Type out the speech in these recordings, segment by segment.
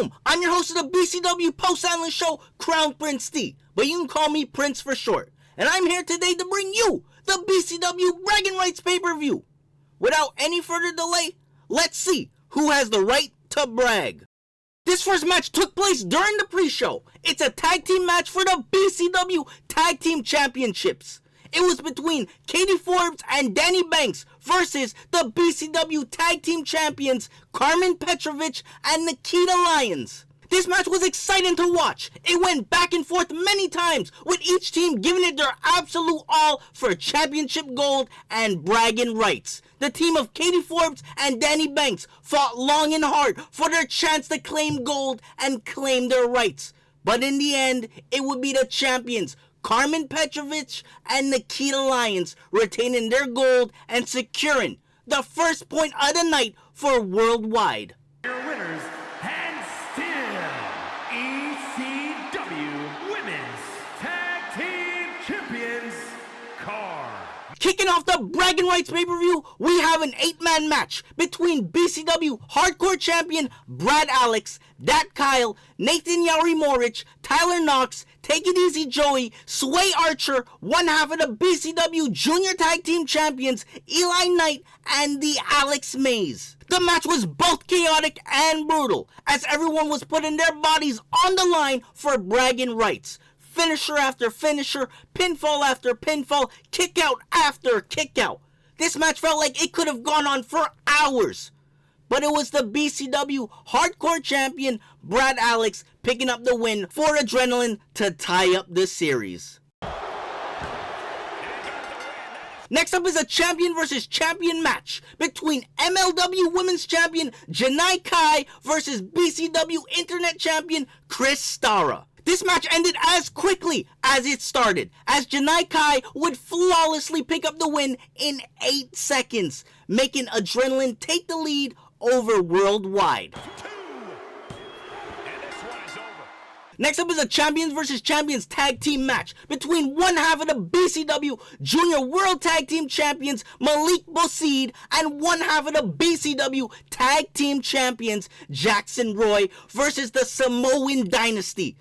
Boom! I'm your host of the BCW Post-Analyst Show, Crown Prince D, but you can call me Prince for short. And I'm here today to bring you the BCW Bragging Rights pay-per-view. Without any further delay, let's see who has the right to brag. This first match took place during the pre-show. It's a tag team match for the BCW Tag Team Championships. It was between Katie Forbes and Danny Banks versus the BCW Tag Team Champions Carmen Petrovich and Nikita Lyons. This match was exciting to watch. It went back and forth many times, with each team giving it their absolute all for championship gold and bragging rights. The team of Katie Forbes and Danny Banks fought long and hard for their chance to claim gold and claim their rights. But in the end, it would be the champions, Carmen Petrovich and Nikita Lyons, retaining their gold and securing the first point of the night for Worldwide. Your winners, and still ECW Women's Tag Team Champions, Car. Kicking off the Bragging Rights pay-per-view, we have an 8-man match between BCW Hardcore Champion Brad Alex, Dat Kyle, Nathan Yarimorich, Tyler Knox, Take It Easy Joey, Sway Archer, one half of the BCW Junior Tag Team Champions Eli Knight, and the Alex Mays. The match was both chaotic and brutal, as everyone was putting their bodies on the line for bragging rights. Finisher after finisher, pinfall after pinfall, kick out after kick out. This match felt like it could have gone on for hours. But it was the BCW Hardcore Champion Brad Alex picking up the win for Adrenaline to tie up the series. Next up is a champion versus champion match between MLW Women's Champion Janai Kai versus BCW Internet Champion Chris Stara. This match ended as quickly as it started, as Janai Kai would flawlessly pick up the win in 8 seconds, making Adrenaline take the lead over Worldwide. Next up is a champions versus champions tag team match between one half of the BCW Junior World Tag Team Champions Malik Boseed and one half of the BCW Tag Team Champions Jackson Roy versus the Samoan Dynasty,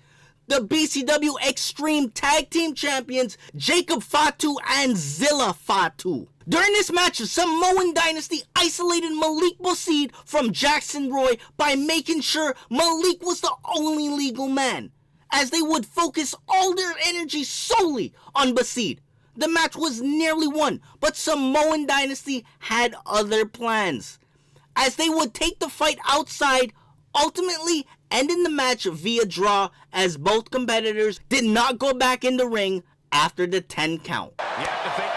the BCW Extreme Tag Team Champions Jacob Fatu and Zilla Fatu. During this match, the Samoan Dynasty isolated Malik Boseed from Jackson Roy by making sure Malik was the only legal man, as they would focus all their energy solely on Boseed. The match was nearly won, but Samoan Dynasty had other plans, as they would take the fight outside, ultimately ending the match via draw, as both competitors did not go back in the ring after the 10 count. You have to think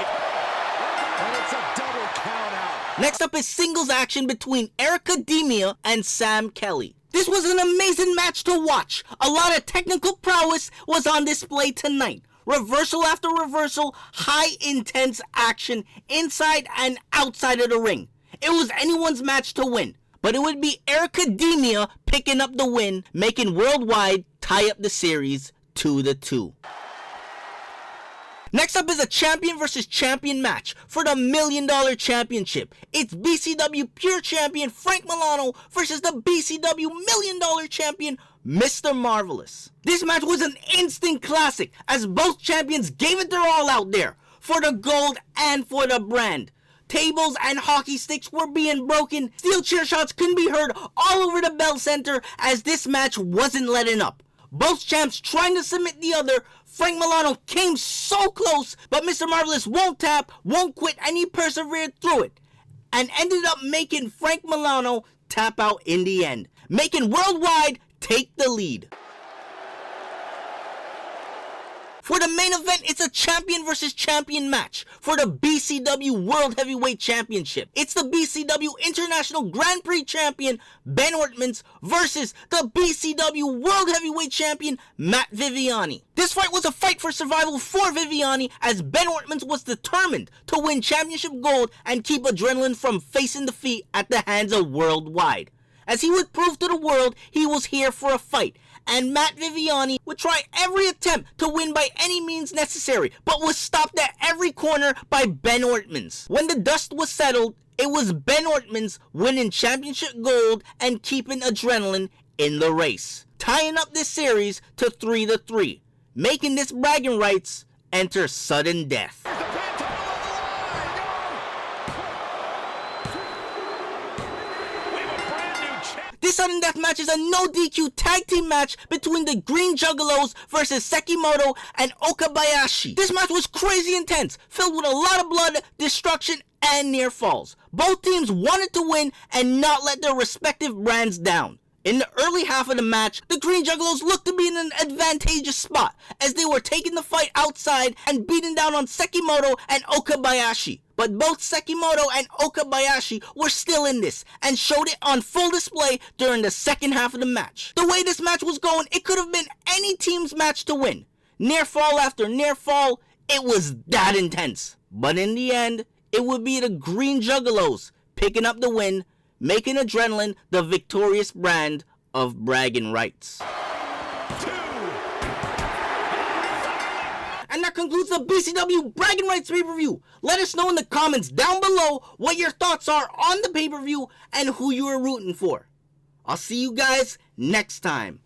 and it's a double count out. Next up is singles action between Erica Demia and Sam Kelly. This was an amazing match to watch. A lot of technical prowess was on display tonight. Reversal after reversal, high intense action inside and outside of the ring. It was anyone's match to win, but it would be Erica Demia picking up the win, making Worldwide tie up the series 2-2. Next up is a champion versus champion match for the $1 Million Championship. It's BCW Pure Champion Frank Milano versus the BCW $1 Million Champion Mr. Marvelous. This match was an instant classic, as both champions gave it their all out there for the gold and for the brand. Tables and hockey sticks were being broken. Steel chair shots couldn't be heard all over the Bell Center, as this match wasn't letting up. Both champs trying to submit the other. Frank Milano came so close, but Mr. Marvelous won't tap, won't quit, and he persevered through it, and ended up making Frank Milano tap out in the end, making Worldwide take the lead. For the main event, it's a champion versus champion match for the BCW World Heavyweight Championship. It's the BCW International Grand Prix Champion Ben Ortmans versus the BCW World Heavyweight Champion Matt Viviani. This fight was a fight for survival for Viviani, as Ben Ortmans was determined to win championship gold and keep Adrenaline from facing defeat at the hands of Worldwide, as he would prove to the world he was here for a fight. And Matt Viviani would try every attempt to win by any means necessary, but was stopped at every corner by Ben Ortmans. When the dust was settled, It was Ben Ortman's winning championship gold and keeping adrenaline in the race, tying up this series to 3-3, making this bragging rights enter sudden death. This sudden death match is a no DQ tag team match between the Green Juggalos versus Sekimoto and Okabayashi. This match was crazy intense, filled with a lot of blood, destruction, and near falls. Both teams wanted to win and not let their respective brands down. In the early half of the match, the Green Juggalos looked to be in an advantageous spot as they were taking the fight outside and beating down on Sekimoto and Okabayashi. But both Sekimoto and Okabayashi were still in this and showed it on full display during the second half of the match. The way this match was going, it could have been any team's match to win. Near fall after near fall, it was that intense. But in the end, it would be the Green Juggalos picking up the win, making Adrenaline the victorious brand of bragging rights. And that concludes the BCW Bragging Rights pay-per-view. Let us know in the comments down below what your thoughts are on the pay-per-view and who you are rooting for. I'll see you guys next time.